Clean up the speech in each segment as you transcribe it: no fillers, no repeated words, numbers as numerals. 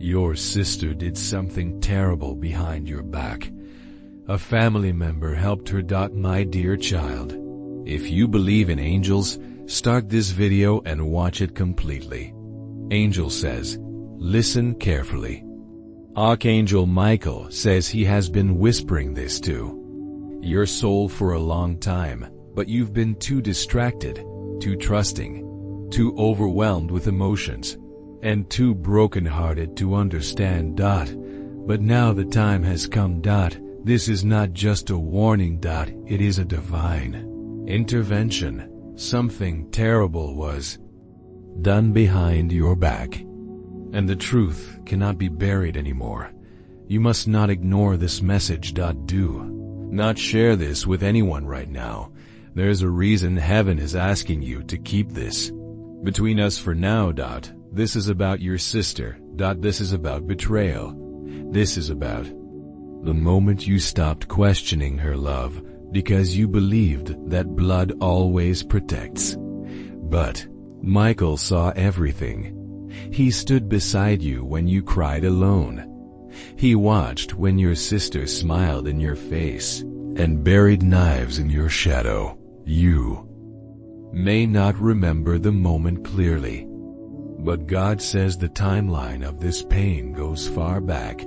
Your sister did something terrible behind your back. A family member helped her. My dear child, if you believe in angels, start this video and watch it completely. Angel says, listen carefully. Archangel Michael says he has been whispering this to your soul for a long time, but you've been too distracted, too trusting, too overwhelmed with emotions, and too broken-hearted to understand. But now the time has come. This is not just a warning. It is a divine intervention. Something terrible was done behind your back, and the truth cannot be buried anymore. You must not ignore this message. Do not share this with anyone right now. There's a reason heaven is asking you to keep this between us for now. This is about your sister. This is about betrayal. This is about the moment you stopped questioning her love because you believed that blood always protects. But Michael saw everything. He stood beside you when you cried alone. He watched when your sister smiled in your face and buried knives in your shadow. You may not remember the moment clearly, but God says the timeline of this pain goes far back.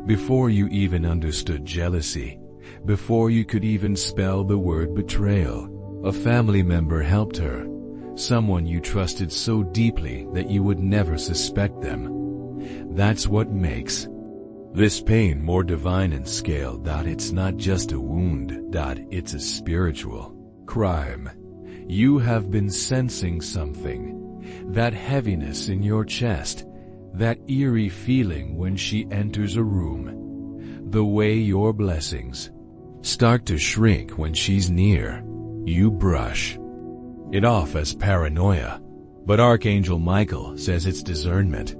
Before you even understood jealousy, before you could even spell the word betrayal, a family member helped her. Someone you trusted so deeply that you would never suspect them. That's what makes this pain more divine in scale. It's not just a wound. It's a spiritual crime. You have been sensing something, that heaviness in your chest, that eerie feeling when she enters a room, the way your blessings start to shrink when she's near. You brush it off as paranoia, but Archangel Michael says it's discernment,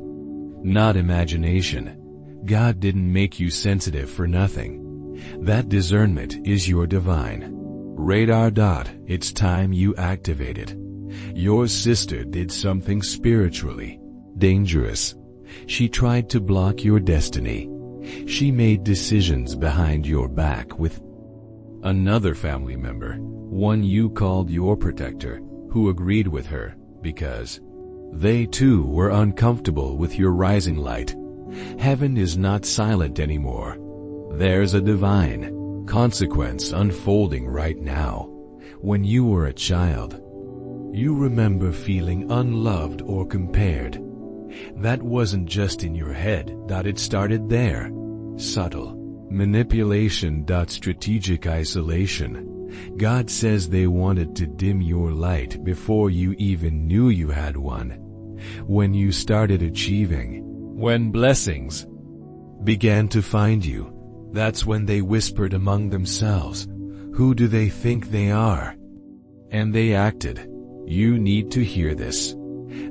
not imagination. God didn't make you sensitive for nothing. That discernment is your divine radar. It's time you activate it. Your sister did something spiritually dangerous. She tried to block your destiny. She made decisions behind your back with another family member, one you called your protector, who agreed with her because they too were uncomfortable with your rising light. Heaven is not silent anymore. There's a divine consequence unfolding right now. When you were a child, you remember feeling unloved or compared. That wasn't just in your head. It started there. Subtle manipulation. Strategic isolation. God says they wanted to dim your light before you even knew you had one. When you started achieving, when blessings began to find you, that's when they whispered among themselves, "Who do they think they are?" And they acted. You need to hear this.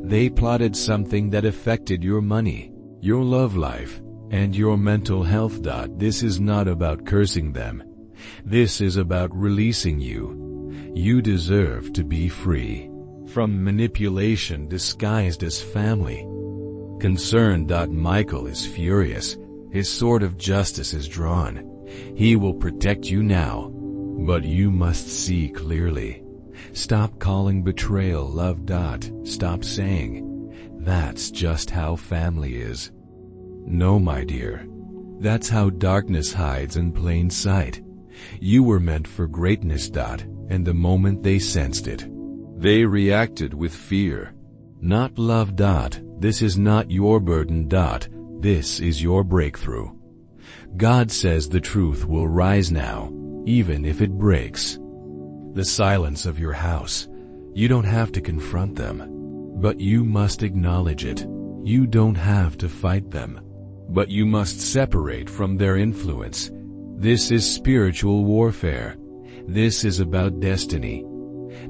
They plotted something that affected your money, your love life, and your mental health. This is not about cursing them. This is about releasing you. You deserve to be free from manipulation disguised as family concern. Michael is furious. His sword of justice is drawn. He will protect you now, but you must see clearly. Stop calling betrayal love. Stop saying, "That's just how family is." No, my dear. That's how darkness hides in plain sight. You were meant for greatness. And the moment they sensed it, they reacted with fear, not love. This is not your burden. This is your breakthrough. God says the truth will rise now, even if it breaks the silence of your house. You don't have to confront them, but you must acknowledge it. You don't have to fight them, but you must separate from their influence. This is spiritual warfare. This is about destiny.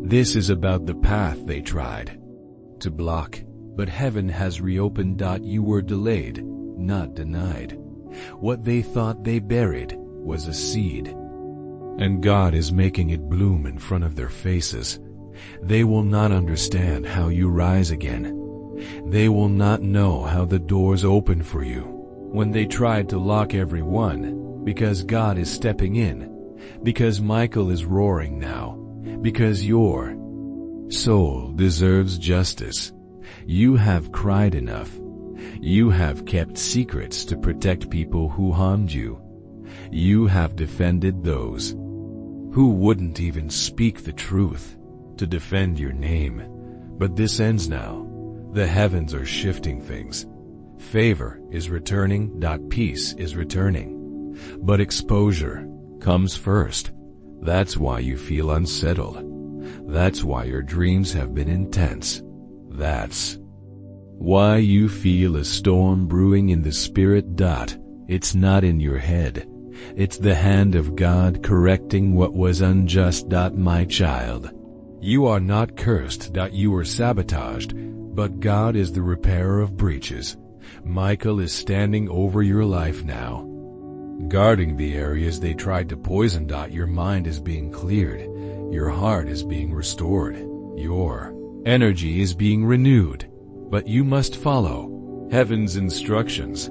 This is about the path they tried to block, but heaven has reopened. You were delayed, not denied. What they thought they buried was a seed, and God is making it bloom in front of their faces. They will not understand how you rise again. They will not know how the doors open for you when they tried to lock everyone, because God is stepping in, because Michael is roaring now, because your soul deserves justice. You have cried enough. You have kept secrets to protect people who harmed you. You have defended those who wouldn't even speak the truth to defend your name. But this ends now. The heavens are shifting things. Favor is returning. Peace is returning. But exposure comes first. That's why you feel unsettled. That's why your dreams have been intense. That's why you feel a storm brewing in the spirit. It's not in your head. It's the hand of God correcting what was unjust. My child, you are not cursed. You were sabotaged, but God is the repairer of breaches. Michael is standing over your life now, guarding the areas they tried to poison. Your mind is being cleared. Your heart is being restored. Your energy is being renewed. But you must follow heaven's instructions.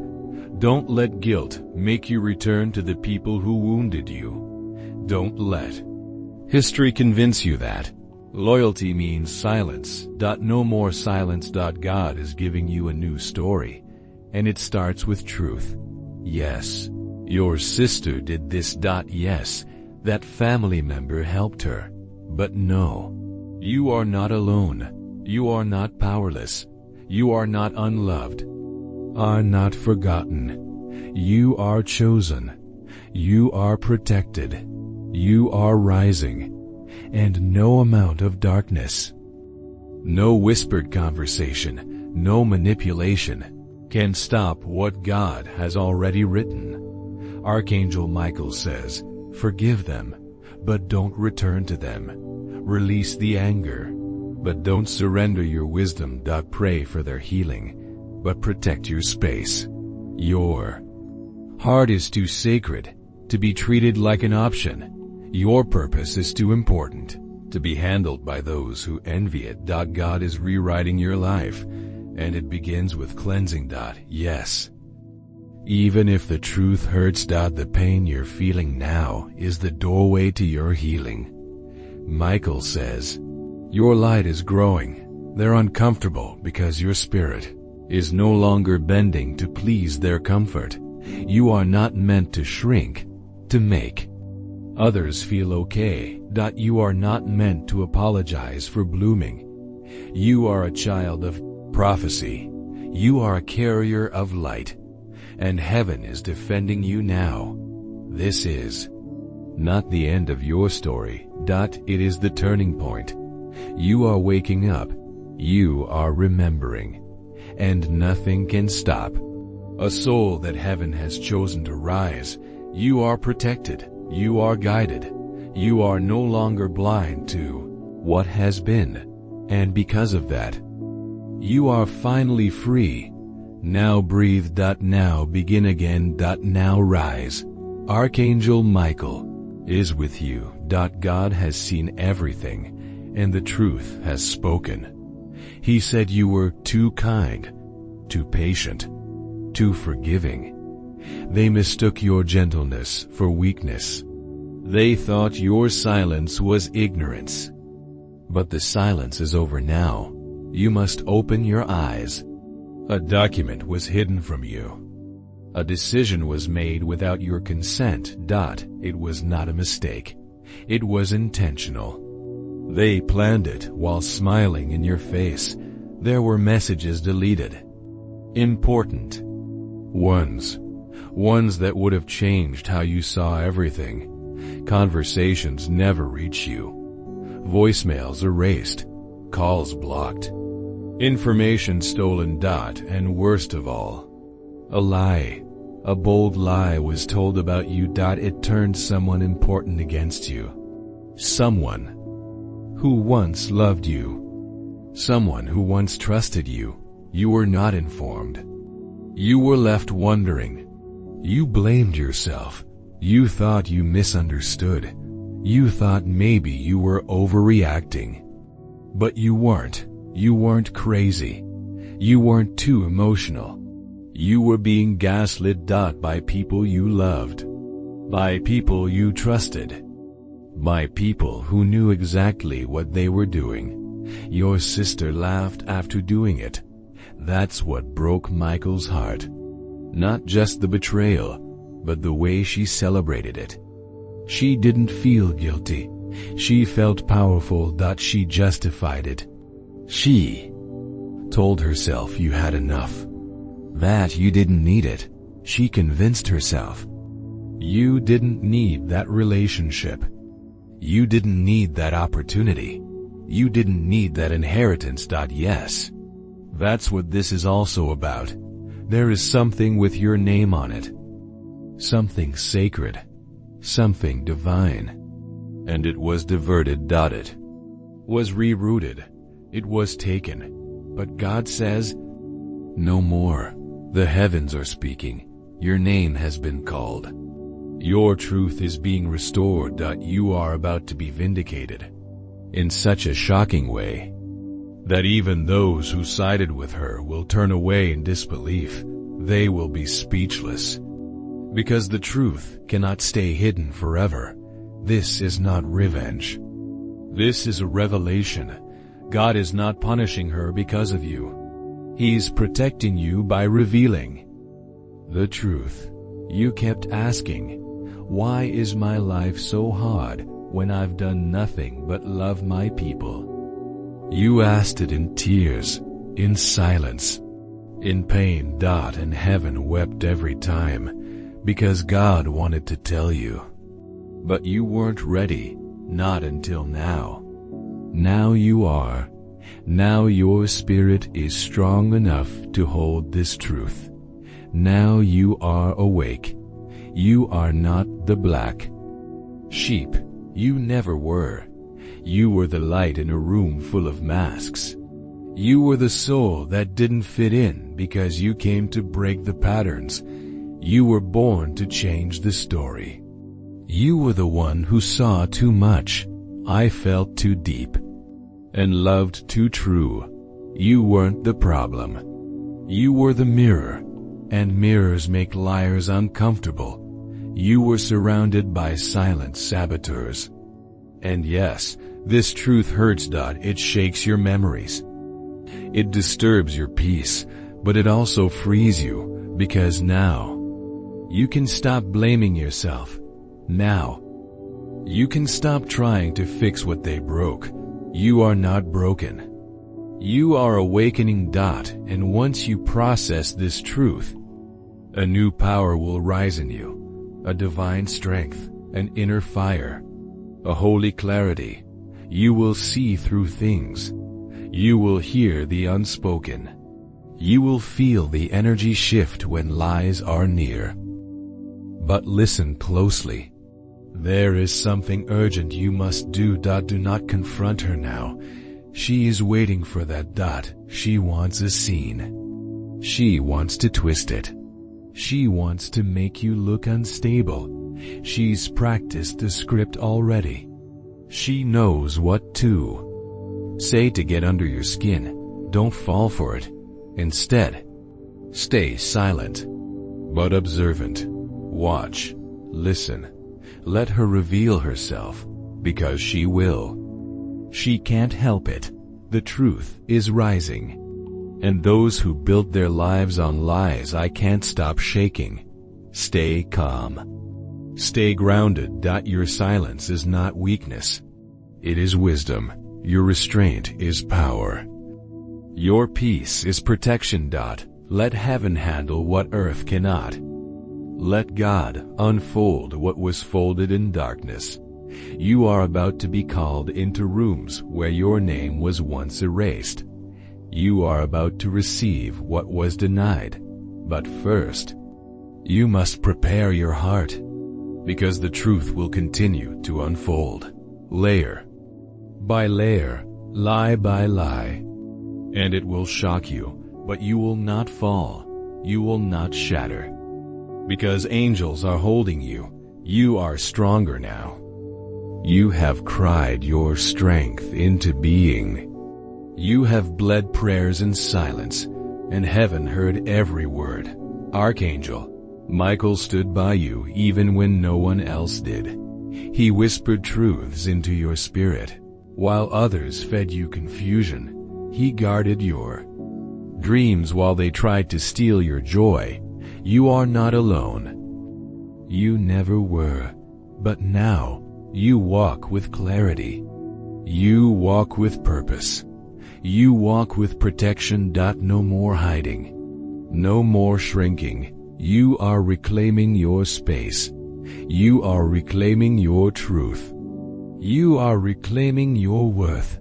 Don't let guilt make you return to the people who wounded you. Don't let history convince you that loyalty means silence. No more silence. God is giving you a new story, and it starts with truth. Yes, your sister did this. Yes, that family member helped her. But no, you are not alone. You are not powerless. You are not unloved, are not forgotten. You are chosen. You are protected. You are rising. And no amount of darkness, no whispered conversation, no manipulation can stop what God has already written. Archangel Michael says, forgive them, but don't return to them. Release the anger, but don't surrender your wisdom. Pray for their healing, but protect your space. Your heart is too sacred to be treated like an option. Your purpose is too important to be handled by those who envy it. God is rewriting your life, and it begins with cleansing. Yes, even if the truth hurts. The pain you're feeling now is the doorway to your healing. Michael says, your light is growing. They're uncomfortable because your spirit is no longer bending to please their comfort. You are not meant to shrink, to make others feel okay. You are not meant to apologize for blooming. You are a child of prophecy. You are a carrier of light, and heaven is defending you now. This is not the end of your story. It is the turning point. You are waking up. You are remembering. And nothing can stop a soul that heaven has chosen to rise. You are protected. You are guided. You are no longer blind to what has been. And because of that, you are finally free. Now breathe. Now begin again. Now rise. Archangel Michael is with you. God has seen everything, and the truth has spoken. He said you were too kind, too patient, too forgiving. They mistook your gentleness for weakness. They thought your silence was ignorance. But the silence is over now. You must open your eyes. A document was hidden from you. A decision was made without your consent. It was not a mistake. It was intentional. They planned it while smiling in your face. There were messages deleted. Important ones. Ones that would have changed how you saw everything. Conversations never reach you. Voicemails erased. Calls blocked. Information stolen. And worst of all, a lie. A bold lie was told about you. It turned someone important against you. Someone who once loved you. Someone who once trusted you. You were not informed. You were left wondering. You blamed yourself. You thought you misunderstood. You thought maybe you were overreacting. But you weren't. You weren't crazy. You weren't too emotional. You were being gaslit. By people you loved. By people you trusted. By people who knew exactly what they were doing. Your sister laughed after doing it. That's what broke Michael's heart. Not just the betrayal, but the way she celebrated it. She didn't feel guilty. She felt powerful. She justified it. She told herself you had enough. That you didn't need it. She convinced herself. You didn't need that relationship. You didn't need that opportunity. You didn't need that inheritance. Yes. That's what this is also about. There is something with your name on it. Something sacred. Something divine. And it was diverted. It was rerouted. It was taken. But God says, no more. The heavens are speaking. Your name has been called. Your truth is being restored. You are about to be vindicated. In such a shocking way that even those who sided with her will turn away in disbelief. They will be speechless. Because the truth cannot stay hidden forever. This is not revenge. This is a revelation. God is not punishing her because of you. He's protecting you by revealing the truth. You kept asking, why is my life so hard when I've done nothing but love my people? You asked it in tears, in silence, in pain. And heaven wept every time, because God wanted to tell you. But you weren't ready, not until now. Now you are. Now your spirit is strong enough to hold this truth. Now you are awake. You are not the black sheep. You never were. You were the light in a room full of masks. You were the soul that didn't fit in because you came to break the patterns. You were born to change the story. You were the one who saw too much. I felt too deep and loved too true. You weren't the problem. You were the mirror, and mirrors make liars uncomfortable. You were surrounded by silent saboteurs. And yes, this truth hurts. It shakes your memories. It disturbs your peace, but it also frees you, because now you can stop blaming yourself. Now you can stop trying to fix what they broke. You are not broken. You are awakening. And once you process this truth, a new power will rise in you, a divine strength, an inner fire, a holy clarity. You will see through things. You will hear the unspoken. You will feel the energy shift when lies are near. But listen closely. There is something urgent you must do. Do not confront her now. She is waiting for that. She wants a scene. She wants to twist it. She wants to make you look unstable. She's practiced the script already. She knows what to say to get under your skin. Don't fall for it. Instead, stay silent, but observant. Watch, listen. Let her reveal herself, because she will. She can't help it. The truth is rising. And those who built their lives on lies, I can't stop shaking. Stay calm. Stay grounded. Your silence is not weakness. It is wisdom. Your restraint is power. Your peace is protection. Let heaven handle what earth cannot. Let God unfold what was folded in darkness. You are about to be called into rooms where your name was once erased. You are about to receive what was denied. But first, you must prepare your heart, because the truth will continue to unfold, layer by layer, lie by lie. And it will shock you, but you will not fall. You will not shatter. Because angels are holding you. You are stronger now. You have cried your strength into being. You have bled prayers in silence, and heaven heard every word. Archangel Michael stood by you even when no one else did. He whispered truths into your spirit. While others fed you confusion, he guarded your dreams while they tried to steal your joy. You are not alone. You never were, but now you walk with clarity. You walk with purpose. You walk with protection. No more hiding. No more shrinking. You are reclaiming your space. You are reclaiming your truth. You are reclaiming your worth.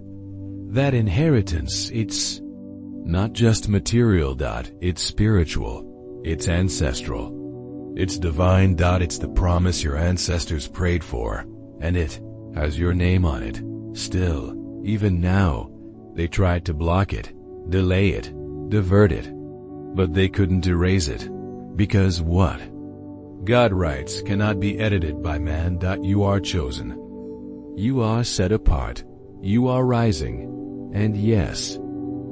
That inheritance, it's not just material. It's spiritual. It's ancestral. It's divine. It's the promise your ancestors prayed for, and it has your name on it. Still, even now, they tried to block it, delay it, divert it. But they couldn't erase it. Because what? God writes cannot be edited by man. You are chosen. You are set apart. You are rising. And yes,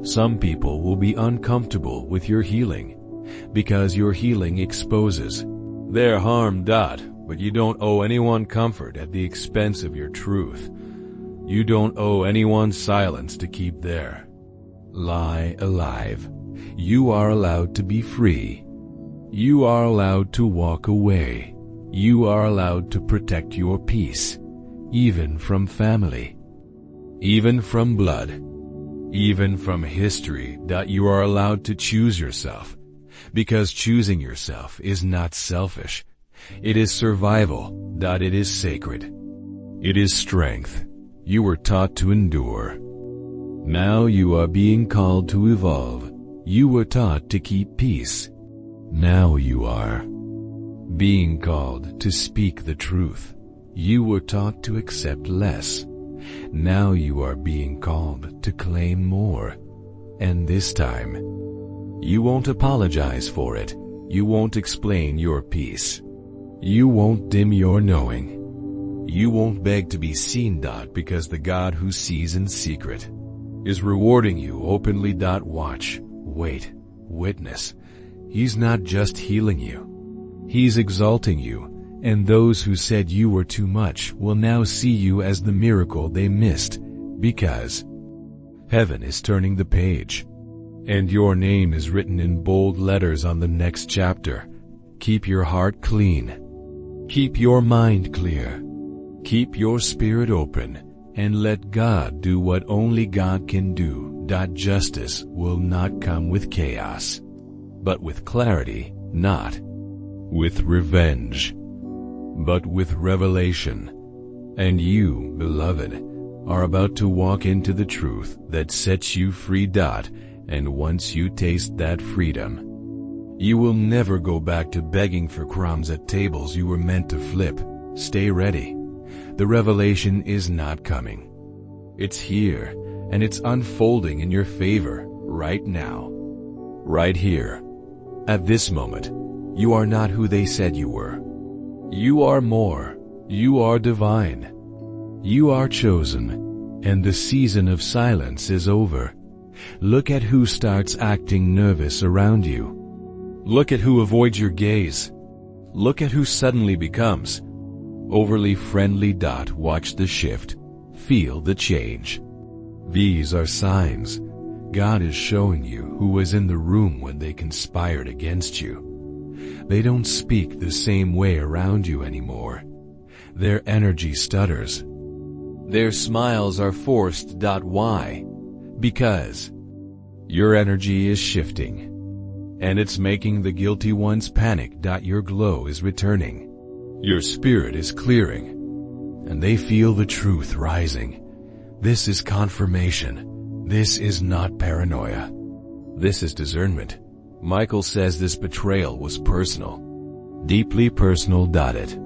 some people will be uncomfortable with your healing, because your healing exposes their harm. But you don't owe anyone comfort at the expense of your truth. You don't owe anyone silence to keep their lie alive. You are allowed to be free. You are allowed to walk away. You are allowed to protect your peace, even from family, even from blood, even from history. You are allowed to choose yourself, because choosing yourself is not selfish. It is survival. It is sacred. It is strength. You were taught to endure. Now you are being called to evolve. You were taught to keep peace. Now you are being called to speak the truth. You were taught to accept less. Now you are being called to claim more. And this time, you won't apologize for it. You won't explain your peace. You won't dim your knowing. You won't beg to be seen. Because the God who sees in secret is rewarding you openly. Watch, wait, witness. He's not just healing you. He's exalting you, and those who said you were too much will now see you as the miracle they missed, because heaven is turning the page, and your name is written in bold letters on the next chapter. Keep your heart clean. Keep your mind clear. Keep your spirit open, and let God do what only God can do. Justice will not come with chaos, but with clarity, not with revenge, but with revelation. And you, beloved, are about to walk into the truth that sets you free. And once you taste that freedom, you will never go back to begging for crumbs at tables you were meant to flip. Stay ready. The revelation is not coming. It's here, and it's unfolding in your favor right now, right here. At this moment, you are not who they said you were. You are more. You are divine. You are chosen, and the season of silence is over. Look at who starts acting nervous around you. Look at who avoids your gaze. Look at who suddenly becomes overly friendly. Watch the shift. Feel the change. These are signs. God is showing you who was in the room when they conspired against you. They don't speak the same way around you anymore. Their energy stutters. Their smiles are forced. Why? Because your energy is shifting, and it's making the guilty ones panic. Your glow is returning. Your spirit is clearing, and they feel the truth rising. This is confirmation. This is not paranoia. This is discernment. Michael says this betrayal was personal. Deeply personal. It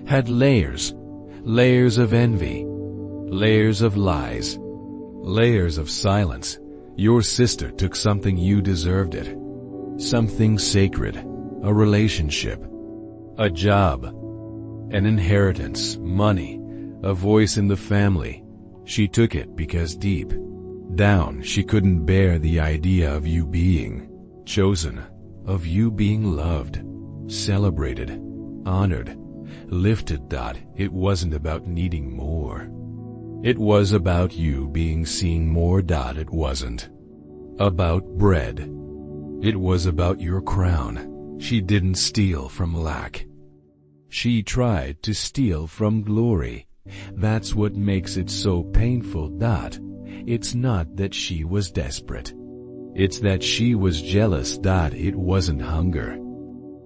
had layers. Layers of envy. Layers of lies. Layers of silence. Your sister took something you deserved it. Something sacred. A relationship. A job. An inheritance. Money. A voice in the family. She took it because deep down she couldn't bear the idea of you being chosen, of you being loved, celebrated, honored, lifted. It wasn't about needing more. It was about you being seen more. It wasn't about bread. It was about your crown. She didn't steal from lack. She tried to steal from glory. That's what makes it so painful. It's not that she was desperate. It's that she was jealous. It wasn't hunger.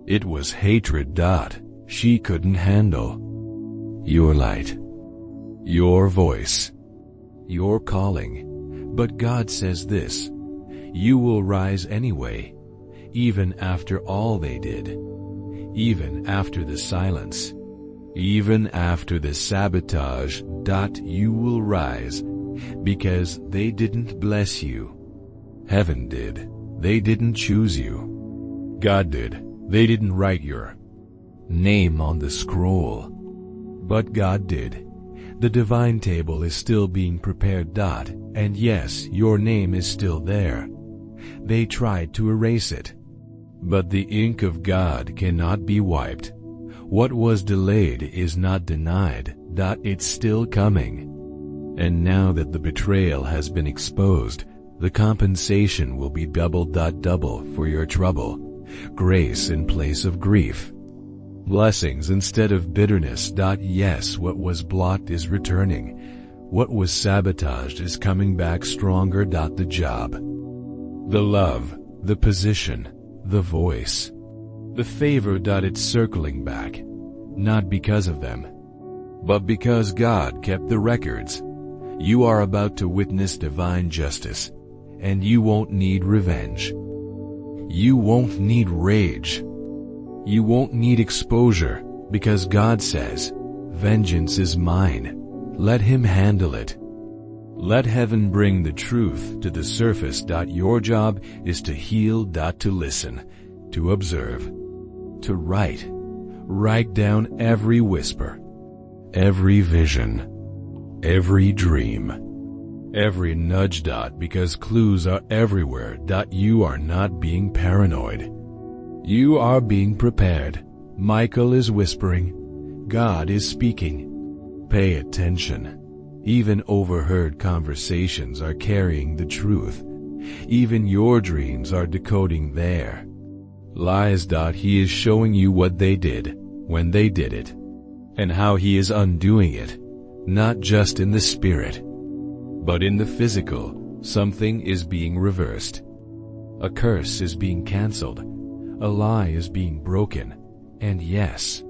It was hatred. She couldn't handle your light, your voice, your calling. But God says this: you will rise anyway, even after all they did, even after the silence, even after the sabotage. You will rise, because they didn't bless you. Heaven did. They didn't choose you. God did. They didn't write your name on the scroll. But God did. The divine table is still being prepared. And yes, your name is still there. They tried to erase it. But the ink of God cannot be wiped. What was delayed is not denied. It's still coming. And now that the betrayal has been exposed, the compensation will be double. Double for your trouble. Grace in place of grief. Blessings instead of bitterness. Yes, what was blocked is returning. What was sabotaged is coming back stronger. The job, the love, the position, the voice, the favor. It's circling back. Not because of them, but because God kept the records. You are about to witness divine justice, and you won't need revenge. You won't need rage. You won't need exposure, because God says, vengeance is mine. Let him handle it. Let heaven bring the truth to the surface. Your job is to heal. To listen, to observe, to write. Write down every whisper, every vision, every dream, every nudge. Because clues are everywhere. You are not being paranoid. You are being prepared. Michael is whispering. God is speaking. Pay attention. Even overheard conversations are carrying the truth. Even your dreams are decoding their lies. He is showing you what they did, when they did it, and how he is undoing it, not just in the spirit, but in the physical. Something is being reversed. A curse is being canceled. A lie is being broken. And yes,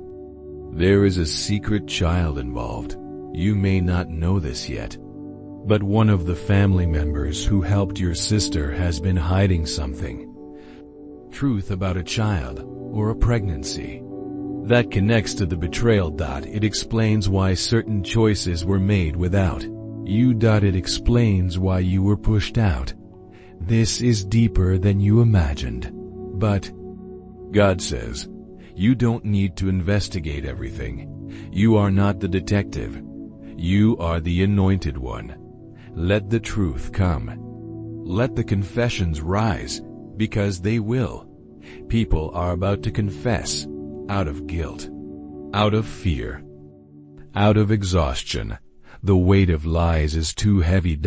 there is a secret child involved. You may not know this yet, but one of the family members who helped your sister has been hiding something. Truth about a child, or a pregnancy, that connects to the betrayal. It explains why certain choices were made without you. It explains why you were pushed out. This is deeper than you imagined. But God says, you don't need to investigate everything. You are not the detective. You are the anointed one. Let the truth come. Let the confessions rise, because they will. People are about to confess, out of guilt, out of fear, out of exhaustion. The weight of lies is too heavy.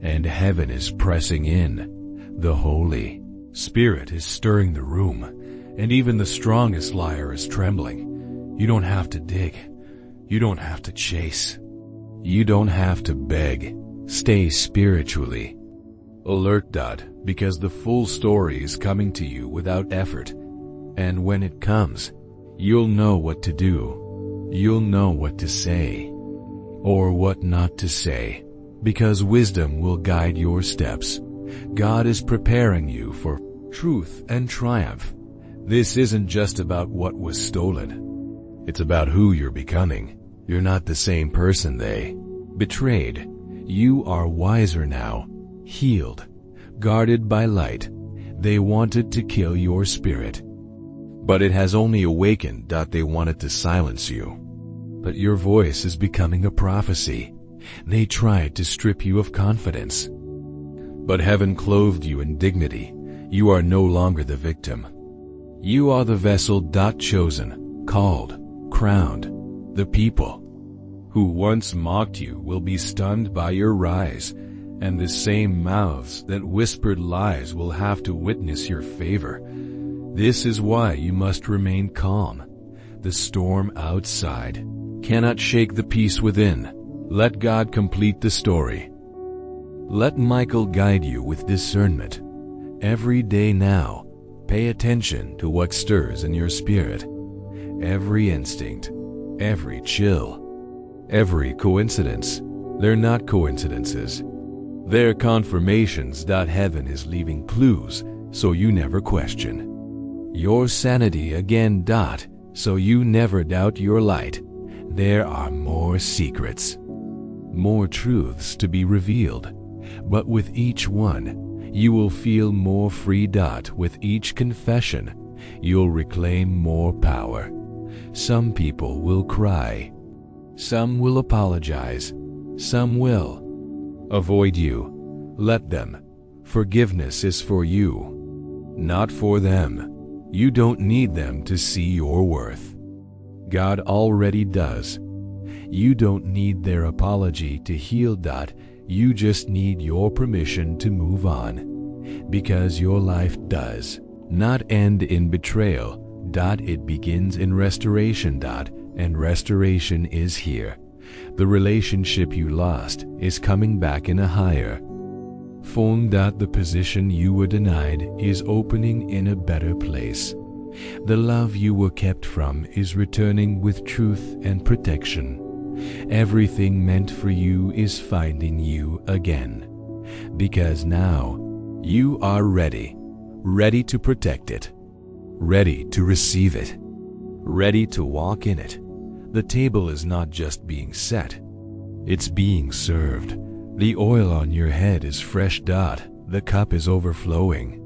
And heaven is pressing in. The Holy Spirit is stirring the room, and even the strongest liar is trembling. You don't have to dig. You don't have to chase. You don't have to beg. Stay spiritually alert. Because the full story is coming to you without effort. And when it comes, you'll know what to do. You'll know what to say, or what not to say, because wisdom will guide your steps. God is preparing you for truth and triumph. This isn't just about what was stolen. It's about who you're becoming. You're not the same person they betrayed. You are wiser now, healed, guarded by light. They wanted to kill your spirit, but it has only awakened. They wanted to silence you, but your voice is becoming a prophecy. They tried to strip you of confidence, but heaven clothed you in dignity. You are no longer the victim. You are the vessel. Chosen, called, crowned. The people who once mocked you will be stunned by your rise, and the same mouths that whispered lies will have to witness your favor. This is why you must remain calm. The storm outside cannot shake the peace within. Let God complete the story. Let Michael guide you with discernment. Every day now, pay attention to what stirs in your spirit. Every instinct, every chill, every coincidence. They're not coincidences. They're confirmations. Heaven is leaving clues so you never question your sanity again. So you never doubt your light. There are more secrets, more truths to be revealed, but with each one, you will feel more free. With each confession, you'll reclaim more power. Some people will cry, some will apologize, some will avoid you. Let them. Forgiveness is for you, not for them. You don't need them to see your worth. God already does. You don't need their apology to heal. You just need your permission to move on, because your life does not end in betrayal. It begins in restoration. And restoration is here. The relationship you lost is coming back in a higher form. The position you were denied is opening in a better place. The love you were kept from is returning with truth and protection. Everything meant for you is finding you again, because now you are ready to protect it, ready to receive it, ready to walk in it. The table is not just being set, it's being served. The oil on your head is fresh. The cup is overflowing,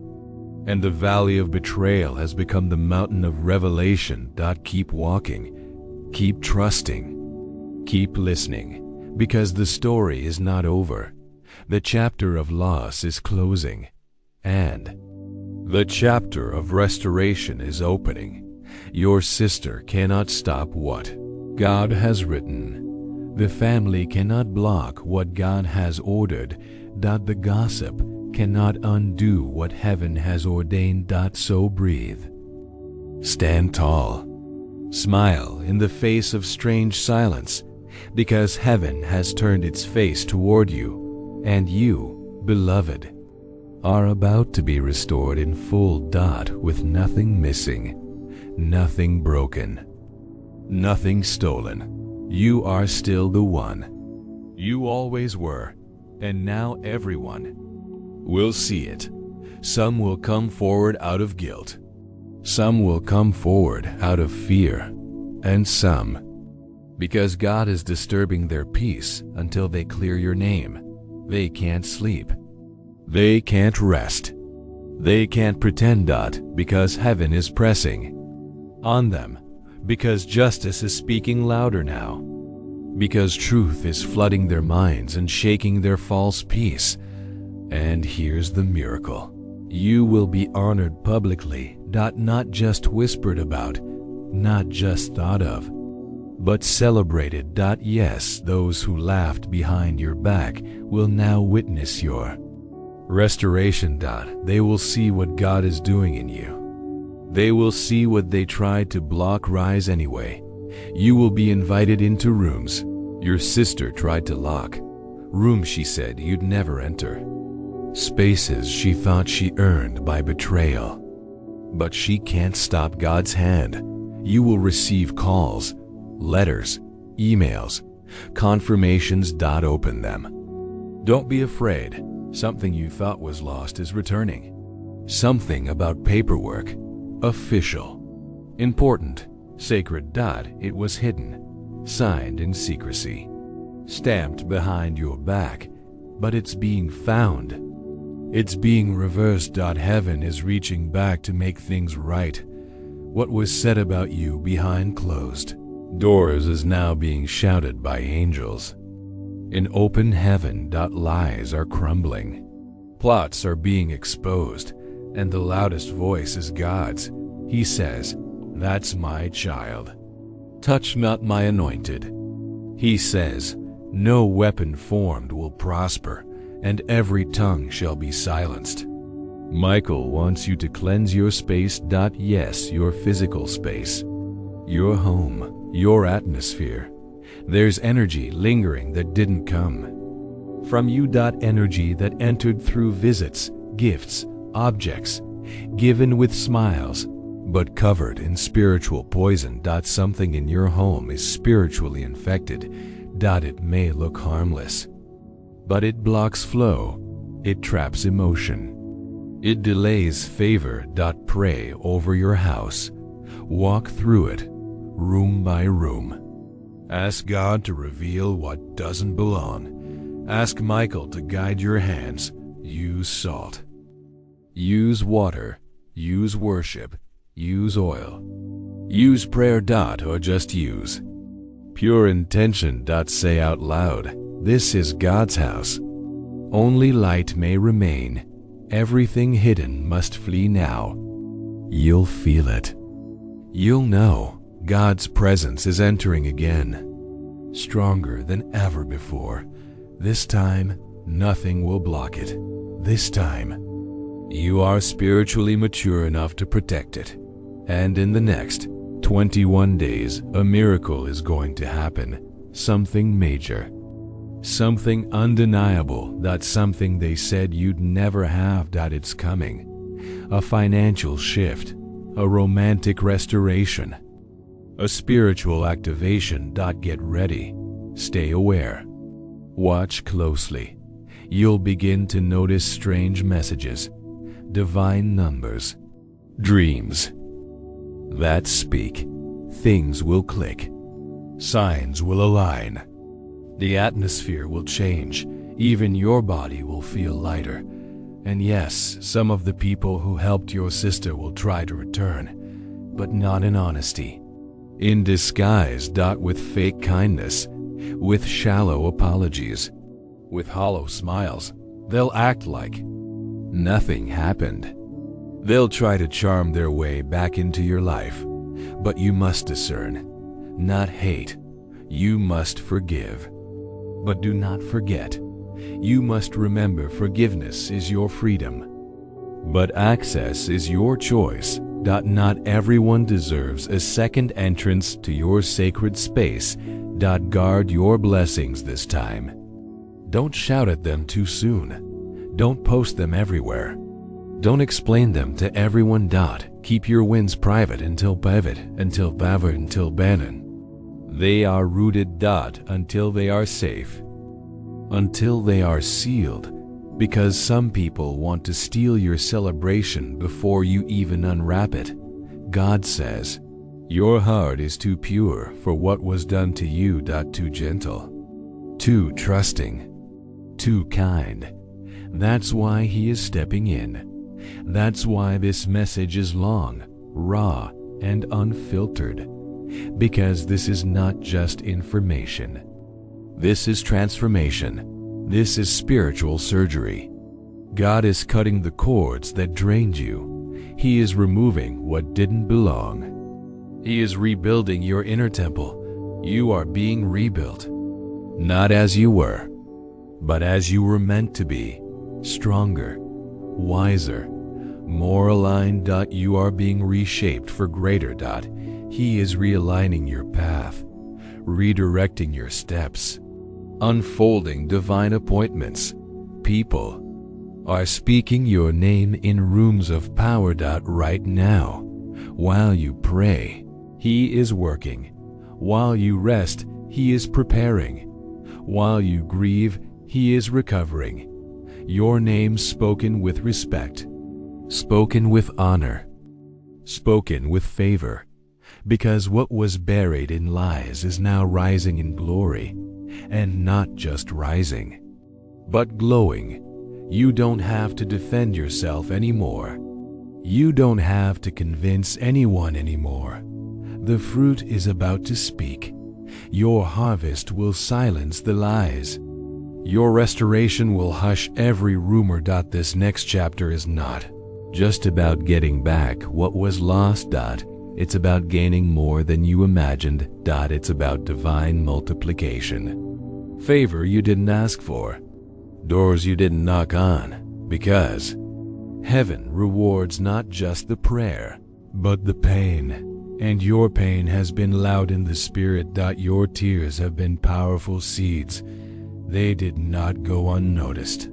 and the valley of betrayal has become the mountain of revelation. Keep walking, keep trusting, keep listening, because the story is not over. The chapter of loss is closing, and the chapter of restoration is opening. Your sister cannot stop what God has written. The family cannot block what God has ordered. The gossip cannot undo what heaven has ordained. So breathe. Stand tall. Smile in the face of strange silence, because heaven has turned its face toward you, and you, beloved, are about to be restored in full. With nothing missing, nothing broken, nothing stolen. You are still the one you always were, and now everyone will see it. Some will come forward out of guilt, some will come forward out of fear, and some because God is disturbing their peace until they clear your name. They can't sleep, they can't rest, they can't pretend. Because heaven is pressing on them, because justice is speaking louder now, because truth is flooding their minds and shaking their false peace. And here's the miracle. You will be honored publicly. Not just whispered about, not just thought of, but celebrated. Yes, those who laughed behind your back will now witness your restoration. They will see what God is doing in you. They will see what they tried to block rise anyway. You will be invited into rooms your sister tried to lock, rooms she said you'd never enter, spaces she thought she earned by betrayal. But she can't stop God's hand. You will receive calls, letters, emails, confirmations. Open them. Don't be afraid. Something you thought was lost is returning. Something about paperwork. Official, important, sacred. It was hidden, signed in secrecy, stamped behind your back, but it's being found. It's being reversed. Heaven is reaching back to make things right. What was said about you behind closed doors is now being shouted by angels. In open heaven. Lies are crumbling, plots are being exposed, and the loudest voice is God's. He says, "That's my child. Touch not my anointed." He says, "No weapon formed will prosper, and every tongue shall be silenced." Michael wants you to cleanse your space. Yes, your physical space, your home, your atmosphere. There's energy lingering that didn't come from you. Energy that entered through visits, gifts, objects, given with smiles, but covered in spiritual poison. Something in your home is spiritually infected. It may look harmless, but it blocks flow, it traps emotion, it delays favor. Pray over your house. Walk through it, room by room. Ask God to reveal what doesn't belong. Ask Michael to guide your hands. Use salt. Use water. Use worship. Use oil. Use prayer. Or just use pure intention. Say out loud, "This is God's house. Only light may remain. Everything hidden must flee now." You'll feel it. You'll know God's presence is entering again, stronger than ever before. This time, nothing will block it. This time, you are spiritually mature enough to protect it. And in the next 21 days, a miracle is going to happen. Something major. Something undeniable. Something they said you'd never have. It's coming. A financial shift. A romantic restoration. A spiritual activation. Get ready. Stay aware. Watch closely. You'll begin to notice strange messages, divine numbers, dreams that speak. Things will click. Signs will align. The atmosphere will change. Even your body will feel lighter. And yes, some of the people who helped your sister will try to return, but not in honesty. In disguise. With fake kindness, with shallow apologies, with hollow smiles. They'll act like nothing happened. They'll try to charm their way back into your life. But you must discern, not hate. You must forgive. But do not forget, you must remember forgiveness is your freedom. But access is your choice. Not everyone deserves a second entrance to your sacred space. Guard your blessings this time. Don't shout at them too soon. Don't post them everywhere. Don't explain them to everyone. Keep your wins private until Bannon. They are rooted. Until they are safe. Until they are sealed. Because some people want to steal your celebration before you even unwrap it. God says, your heart is too pure for what was done to you. Too gentle, too trusting, too kind. That's why He is stepping in. That's why this message is long, raw, and unfiltered. Because this is not just information. This is transformation. This is spiritual surgery. God is cutting the cords that drained you. He is removing what didn't belong. He is rebuilding your inner temple. You are being rebuilt. Not as you were, but as you were meant to be. Stronger, wiser, more aligned. You are being reshaped for greater. He is realigning your path, redirecting your steps, unfolding divine appointments. People are speaking your name in rooms of power. Right now, while you pray, He is working. While you rest, He is preparing. While you grieve, He is recovering. Your name spoken with respect, spoken with honor, spoken with favor. Because what was buried in lies is now rising in glory. And not just rising, but glowing. You don't have to defend yourself anymore. You don't have to convince anyone anymore. The fruit is about to speak. Your harvest will silence the lies. Your restoration will hush every rumor. This next chapter is not just about getting back what was lost. It's about gaining more than you imagined. It's about divine multiplication. Favor you didn't ask for. Doors you didn't knock on. Because heaven rewards not just the prayer, but the pain. And your pain has been loud in the spirit. Your tears have been powerful seeds. They did not go unnoticed.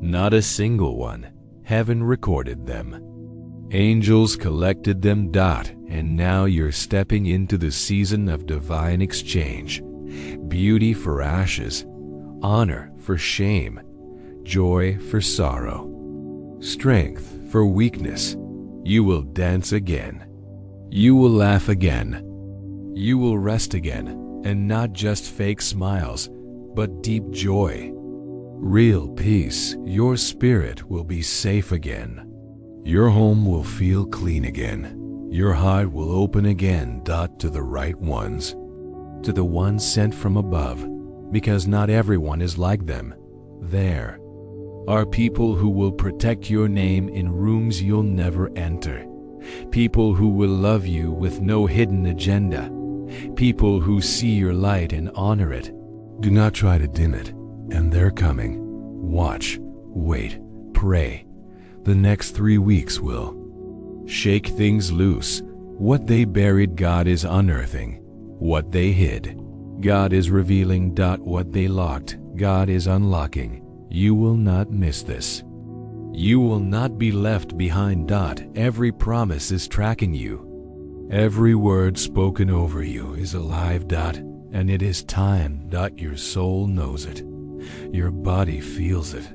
Not a single one. Heaven recorded them. Angels collected them. And now you're stepping into the season of divine exchange. Beauty for ashes, honor for shame, joy for sorrow, strength for weakness. You will dance again. You will laugh again. You will rest again, and not just fake smiles, but deep joy. Real peace. Your spirit will be safe again. Your home will feel clean again. Your heart will open again. To the right ones. To the ones sent from above, because not everyone is like them. There are people who will protect your name in rooms you'll never enter. People who will love you with no hidden agenda. People who see your light and honor it. Do not try to dim it, and they're coming. Watch, wait, pray. The next 3 weeks will shake things loose. What they buried, God is unearthing. What they hid, God is revealing. What they locked, God is unlocking. You will not miss this. You will not be left behind. Every promise is tracking you. Every word spoken over you is alive. And it is time. Your soul knows it. Your body feels it.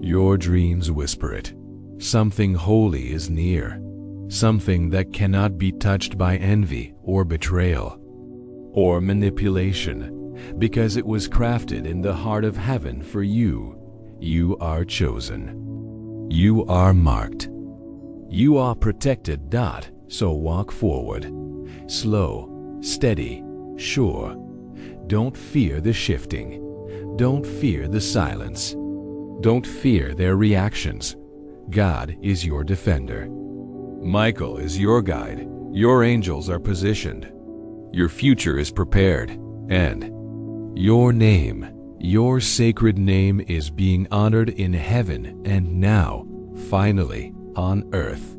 Your dreams whisper it. Something holy is near. Something that cannot be touched by envy or betrayal or manipulation, because it was crafted in the heart of heaven for you. You are chosen. You are marked. You are protected. So walk forward. Slow, steady, sure. Don't fear the shifting. Don't fear the silence. Don't fear their reactions. God is your defender. Michael is your guide. Your angels are positioned. Your future is prepared. And your name, your sacred name, is being honored in heaven and now, finally, on earth.